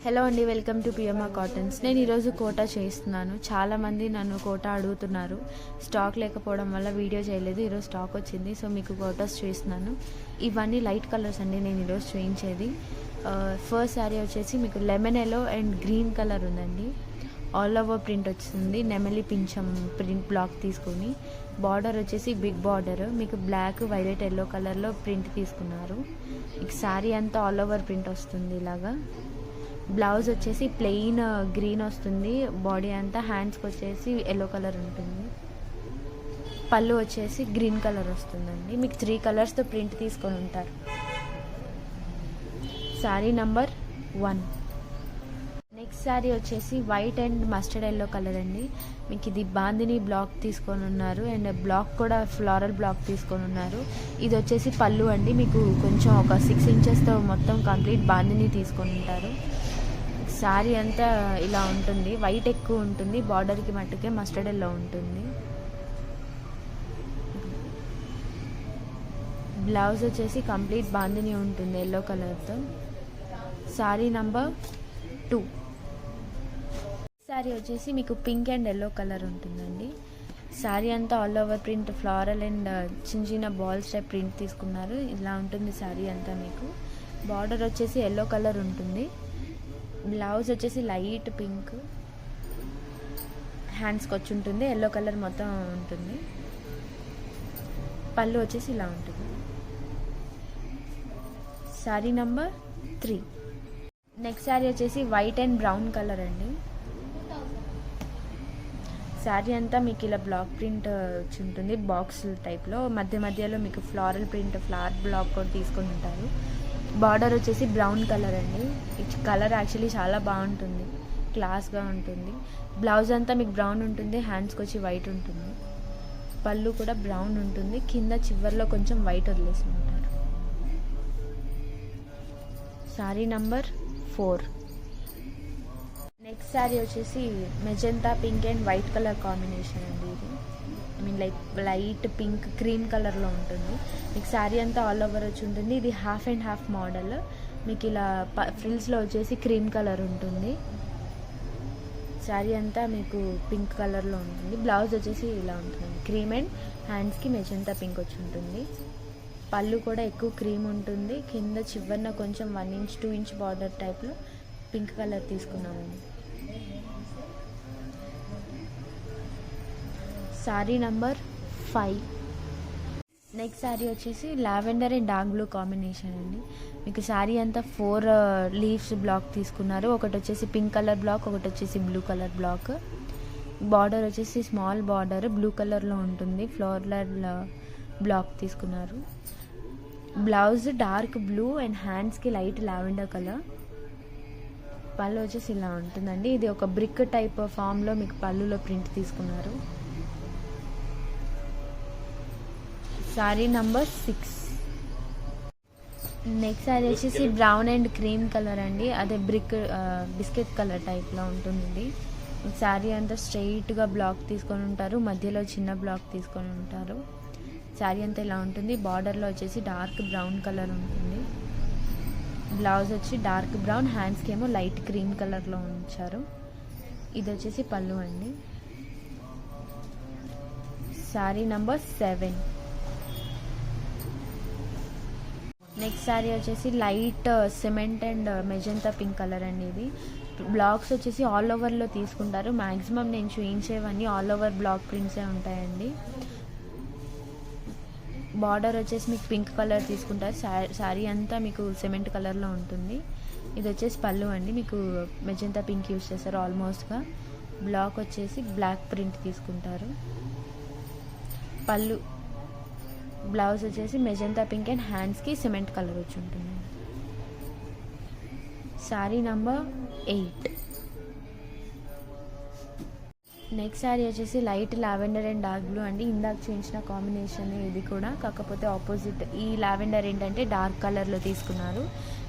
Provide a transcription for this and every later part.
Hello అండి, welcome to PMR cottons. నేను ఈరోజు కోటా చేస్తున్నాను. చాలామంది నన్ను కోటా అడుగుతున్నారు. స్టాక్ లేకపోవడం వల్ల వీడియో చేయలేదు. ఈరోజు స్టాక్ వచ్చింది, సో మీకు కోటాస్ చేస్తున్నాను. ఇవన్నీ లైట్ కలర్స్ అండి నేను ఈరోజు చూపించేది. ఫస్ట్ శారీ వచ్చేసి మీకు lemon yellow and green colour ఉందండి. ఆల్ ఓవర్ ప్రింట్ వచ్చింది. నెమలి పింఛం ప్రింట్ బ్లాక్ తీసుకొని బార్డర్ వచ్చేసి బిగ్ బార్డర్, మీకు బ్లాక్ వైలెట్ ఎల్లో కలర్లో ప్రింట్ తీసుకున్నారు. మీకు శారీ అంతా ఆల్ ఓవర్ ప్రింట్ వస్తుంది. ఇలాగా బ్లౌజ్ వచ్చేసి ప్లెయిన్ గ్రీన్ వస్తుంది. బాడీ అంతా హ్యాండ్స్కి వచ్చేసి ఎల్లో కలర్ ఉంటుంది. పళ్ళు వచ్చేసి గ్రీన్ కలర్ వస్తుందండి. మీకు 3 కలర్స్తో ప్రింట్ తీసుకొని ఉంటారు. శారీ నంబర్ 1. నెక్స్ట్ శారీ వచ్చేసి white and mustard yellow colour అండి. మీకు ఇది బాందిని బ్లాక్ తీసుకొని ఉన్నారు అండ్ బ్లాక్ కూడా ఫ్లోరల్ బ్లాక్ తీసుకొని ఉన్నారు. ఇది వచ్చేసి పళ్ళు అండి. మీకు కొంచెం ఒక 6 ఇంచెస్తో మొత్తం కంప్లీట్ బాందిని తీసుకొని ఉంటారు. శారీ అంతా ఇలా ఉంటుంది. వైట్ ఎక్కువ ఉంటుంది, బార్డర్కి మట్టుకే మస్టర్డ్ ఎల్లో ఉంటుంది. బ్లౌజ్ వచ్చేసి కంప్లీట్ బాందిని ఉంటుంది ఎల్లో కలర్తో. శారీ నంబర్ 2. శారీ వచ్చేసి మీకు పింక్ అండ్ ఎల్లో కలర్ ఉంటుందండి. శారీ అంతా all over print floral and చిన్న చిన్న బాల్స్ టైప్ ప్రింట్ తీసుకున్నారు. ఇలా ఉంటుంది శారీ అంతా. మీకు బార్డర్ వచ్చేసి ఎల్లో కలర్ ఉంటుంది. బ్లౌజ్ వచ్చేసి లైట్ పింక్, హ్యాండ్స్కి వచ్చి ఉంటుంది. ఎల్లో కలర్ మొత్తం ఉంటుంది. పళ్ళు వచ్చేసి ఇలా ఉంటుంది. శారీ నంబర్ 3. నెక్స్ట్ శారీ వచ్చేసి వైట్ అండ్ బ్రౌన్ కలర్ అండి. శారీ అంతా మీకు ఇలా బ్లాక్ ప్రింట్ వచ్చి ఉంటుంది, బాక్స్ టైప్లో. మధ్యలో మీకు ఫ్లోరల్ ప్రింట్ ఫ్లవర్ బ్లాక్ కూడా తీసుకొని ఉంటారు. బార్డర్ వచ్చేసి బ్రౌన్ కలర్ అండి. ఈ కలర్ యాక్చువల్లీ చాలా బాగుంటుంది, క్లాస్గా ఉంటుంది. బ్లౌజ్ అంతా మీకు బ్రౌన్ ఉంటుంది, హ్యాండ్స్కి వచ్చి వైట్ ఉంటుంది. పళ్ళు కూడా బ్రౌన్ ఉంటుంది. కింద చివర్లో కొంచెం వైట్ వదిలేసి ఉంటారు. శారీ నంబర్ 4. నెక్స్ట్ శారీ వచ్చేసి magenta pink and white colour combination అండి. ఇది లైట్ పింక్ క్రీమ్ కలర్లో ఉంటుంది. మీకు శారీ అంతా ఆల్ ఓవర్ వచ్చి ఉంటుంది. ఇది హాఫ్ అండ్ హాఫ్ మోడల్. మీకు ఇలా ఫ్రిల్స్లో వచ్చేసి క్రీమ్ కలర్ ఉంటుంది. శారీ అంతా మీకు పింక్ కలర్లో ఉంటుంది. బ్లౌజ్ వచ్చేసి ఇలా ఉంటుంది, క్రీమ్ అండ్ హ్యాండ్స్కి మెజెంతా పింక్ వచ్చి ఉంటుంది. పళ్ళు కూడా ఎక్కువ క్రీమ్ ఉంటుంది. కింద చివరన కొంచెం 1 ఇంచ్ 2 ఇంచ్ బార్డర్ టైప్లో పింక్ కలర్ తీసుకున్నామండి. శారీ నంబర్ 5. నెక్స్ట్ శారీ వచ్చేసి lavender and dark blue combination అండి. మీకు శారీ అంతా 4 లీవ్స్ బ్లాక్ తీసుకున్నారు. ఒకటి వచ్చేసి పింక్ కలర్ బ్లాక్, ఒకటి వచ్చేసి బ్లూ కలర్ బ్లాక్. బార్డర్ వచ్చేసి స్మాల్ బార్డర్ బ్లూ కలర్లో ఉంటుంది. ఫ్లోరల్ బ్లాక్ తీసుకున్నారు. బ్లౌజ్ డార్క్ బ్లూ అండ్ హ్యాండ్స్కి లైట్ లావెండర్ కలర్. పళ్ళు వచ్చేసి ఇలా ఉంటుందండి. ఇది ఒక బ్రిక్ టైప్ ఫామ్లో మీకు పళ్ళులో ప్రింట్ తీసుకున్నారు. శారీ నంబర్ 6. నెక్స్ట్ శారీ వచ్చేసి బ్రౌన్ అండ్ క్రీమ్ కలర్ అండి. అదే బిస్కెట్ కలర్ టైప్లో ఉంటుంది. శారీ అంతా స్ట్రైట్గా బ్లాక్ తీసుకొని ఉంటారు, మధ్యలో చిన్న బ్లాక్ తీసుకొని ఉంటారు. శారీ అంతా ఇలా ఉంటుంది. బార్డర్లో వచ్చేసి డార్క్ బ్రౌన్ కలర్ ఉంటుంది. బ్లౌజ్ వచ్చి డార్క్ బ్రౌన్, హ్యాండ్స్కి ఏమో లైట్ క్రీమ్ కలర్లో ఉంచారు. ఇది వచ్చేసి పళ్ళు అండి. శారీ నంబర్ 7. నెక్స్ట్ శారీ వచ్చేసి light cement and magenta pink colour అండి. ఇది బ్లాక్స్ వచ్చేసి ఆల్ ఓవర్లో తీసుకుంటారు. మ్యాక్సిమం నేను చూపించేవన్నీ ఆల్ ఓవర్ బ్లాక్ ప్రింట్సే ఉంటాయండి. బార్డర్ వచ్చేసి మీకు పింక్ కలర్ తీసుకుంటారు. శారీ అంతా మీకు సిమెంట్ కలర్లో ఉంటుంది. ఇది వచ్చేసి పళ్ళు అండి. మీకు మెజెంతా పింక్ యూజ్ చేస్తారు ఆల్మోస్ట్గా. బ్లాక్ వచ్చేసి బ్లాక్ ప్రింట్ తీసుకుంటారు. పళ్ళు బ్లౌజ్ వచ్చేసి మెజెంతా పింక్ అండ్ హ్యాండ్స్కి సిమెంట్ కలర్ వచ్చి ఉంటుంది. శారీ నంబర్ 8. నెక్స్ట్ శారీ వచ్చేసి light lavender and dark blue అండి. ఇందాక చూపించిన కాంబినేషన్ ఇది కూడా, కాకపోతే ఆపోజిట్. ఈ లావెండర్ ఏంటంటే డార్క్ కలర్లో తీసుకున్నారు.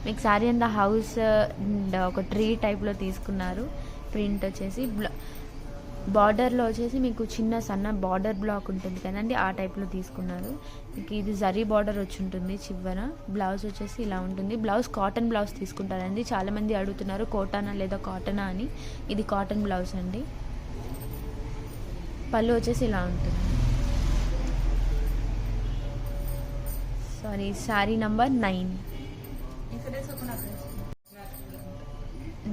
మీకు శారీ అంతా హౌస్ అండ్ ఒక ట్రీ టైప్లో తీసుకున్నారు. ప్రింట్ వచ్చేసి బార్డర్లో వచ్చేసి మీకు చిన్న సన్న బార్డర్ బ్లాక్ ఉంటుంది కదండి, ఆ టైప్లో తీసుకున్నారు. మీకు ఇది జరీ బార్డర్ వచ్చి ఉంటుంది చివర. బ్లౌజ్ వచ్చేసి ఇలా ఉంటుంది. బ్లౌజ్ కాటన్ బ్లౌజ్ తీసుకుంటారండి. చాలామంది అడుగుతున్నారు కోటానా లేదా కాటనా అని. ఇది కాటన్ బ్లౌజ్ అండి. పళ్ళు వచ్చేసి ఇలా ఉంటుంది. Sorry, sari number 9.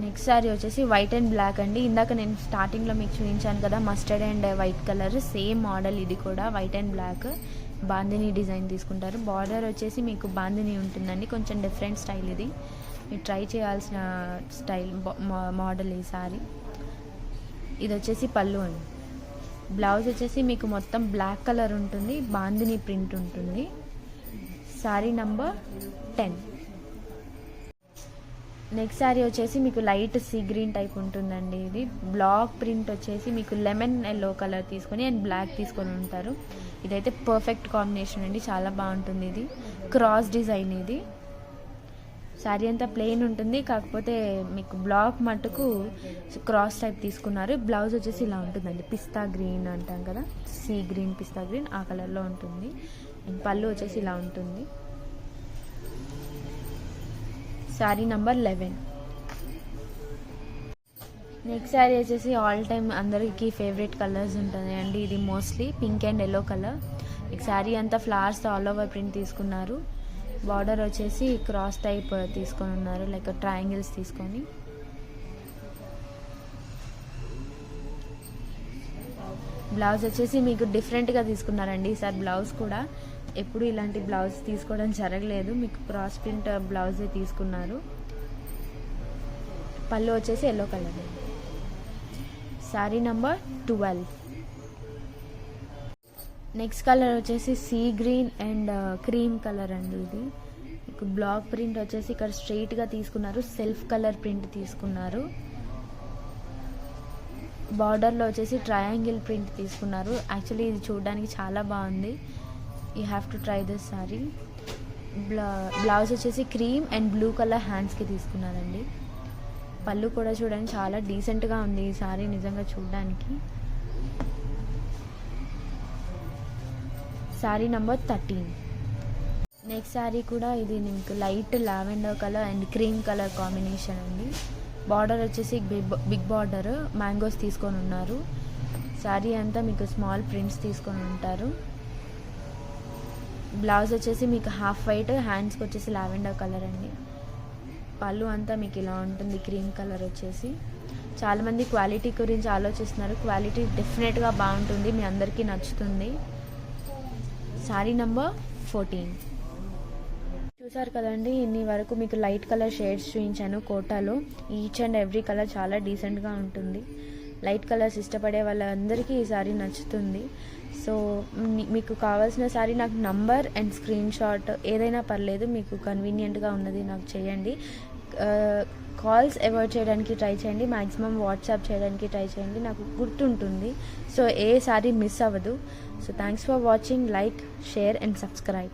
Next sari వచ్చేసి వైట్ అండ్ బ్లాక్ అండి. ఇందాక నేను స్టార్టింగ్లో మీకు చూపించాను కదా mustard and white colour, same model ఇది కూడా white and black. Bandhani design తీసుకుంటారు. బార్డర్ వచ్చేసి మీకు బాందిని ఉంటుందండి, కొంచెం డిఫరెంట్ స్టైల్ ఇది. మీరు ట్రై చేయాల్సిన స్టైల్ మోడల్ ఈ శారీ. ఇది వచ్చేసి పళ్ళు అండి. బ్లౌజ్ వచ్చేసి మీకు మొత్తం బ్లాక్ కలర్ ఉంటుంది, బాందిని ప్రింట్ ఉంటుంది. శారీ నంబర్ 10. నెక్స్ట్ శారీ వచ్చేసి మీకు లైట్ సీ గ్రీన్ టైప్ ఉంటుందండి. ఇది బ్లాక్ ప్రింట్ వచ్చేసి మీకు లెమన్ ఎల్లో కలర్ తీసుకొని అండ్ బ్లాక్ తీసుకొని ఉంటారు. ఇదైతే పర్ఫెక్ట్ కాంబినేషన్ అండి, చాలా బాగుంటుంది. ఇది క్రాస్ డిజైన్. ఇది శారీ అంతా ప్లెయిన్ ఉంటుంది, కాకపోతే మీకు బ్లాక్ మట్టుకు క్రాస్ టైప్ తీసుకున్నారు. బ్లౌజ్ వచ్చేసి ఇలా ఉంటుందండి, పిస్తా గ్రీన్ అంటాం కదా, సీ గ్రీన్ పిస్తా గ్రీన్ ఆ కలర్లో ఉంటుంది. అండ్ పళ్ళు వచ్చేసి ఇలా ఉంటుంది. శారీ నంబర్ 11. నెక్స్ట్ శారీ వచ్చేసి ఆల్ టైమ్ అందరికీ ఫేవరెట్ కలర్స్ ఉంటుంది అండి. ఇది mostly pink and yellow colour. మీకు శారీ అంతా ఫ్లవర్స్తో ఆల్ ఓవర్ ప్రింట్ తీసుకున్నారు. బార్డర్ వచ్చేసి క్రాస్ టైప్ తీసుకొని ఉన్నారు, లైక్ ట్రయాంగిల్స్ తీసుకొని. బ్లౌజ్ వచ్చేసి మీకు డిఫరెంట్గా తీసుకున్నారండి ఈసారి. బ్లౌజ్ కూడా ఎప్పుడు ఇలాంటి బ్లౌజ్ తీసుకోవడం జరగలేదు, మీకు క్రాస్ ప్రింట్ బ్లౌజే తీసుకున్నారు. పళ్ళు వచ్చేసి yellow colour. Sari number 12. Next colour వచ్చేసి sea green and cream colour అండి. ఇది మీకు బ్లాక్ ప్రింట్ వచ్చేసి ఇక్కడ స్ట్రైట్గా తీసుకున్నారు, సెల్ఫ్ కలర్ ప్రింట్ తీసుకున్నారు. బార్డర్లో వచ్చేసి ట్రయాంగిల్ ప్రింట్ తీసుకున్నారు. యాక్చువల్లీ ఇది చూడడానికి చాలా బాగుంది. You have to try this sorry. Blouse వచ్చేసి క్రీమ్ అండ్ బ్లూ కలర్ హ్యాండ్స్కి తీసుకున్నారండి. పళ్ళు కూడా చూడండి చాలా డీసెంట్గా ఉంది ఈ సారీ నిజంగా చూడడానికి. Sorry number 13. నెక్స్ట్ శారీ కూడా ఇది మీకు light lavender colour and cream colour combination అండి. బార్డర్ వచ్చేసి బిగ్ బార్డర్ మ్యాంగోస్ తీసుకొని ఉన్నారు. శారీ అంతా మీకు స్మాల్ ప్రింట్స్ తీసుకొని ఉంటారు. బ్లౌజ్ వచ్చేసి మీకు హాఫ్ వైట్, హ్యాండ్స్కి వచ్చేసి లావెండర్ కలర్ అండి. పళ్ళు అంతా మీకు ఇలా ఉంటుంది, క్రీమ్ కలర్ వచ్చేసి. చాలామంది క్వాలిటీ గురించి ఆలోచిస్తున్నారు. క్వాలిటీ డెఫినెట్గా బాగుంటుంది, మీ అందరికీ నచ్చుతుంది. శారీ నంబర్ 14. చూసారు కదండి, ఇన్ని వరకు మీకు లైట్ కలర్ షేడ్స్ చూపించాను కోటాలో. ఈచ్ అండ్ ఎవ్రీ కలర్ చాలా డీసెంట్గా ఉంటుంది. లైట్ కలర్స్ ఇష్టపడే వాళ్ళందరికీ ఈ సారీ నచ్చుతుంది. సో మీకు కావాల్సిన సారీ నాకు నంబర్ అండ్ స్క్రీన్ షాట్ ఏదైనా పర్లేదు, మీకు కన్వీనియంట్గా ఉన్నది నాకు చేయండి. కాల్స్ అవాయిడ్ చేయడానికి ట్రై చేయండి, మ్యాక్సిమం వాట్సాప్ చేయడానికి ట్రై చేయండి, నాకు గుర్తుంటుంది. సో ఏ సారీ మిస్ అవ్వదు. So thanks for watching. Like, share and subscribe.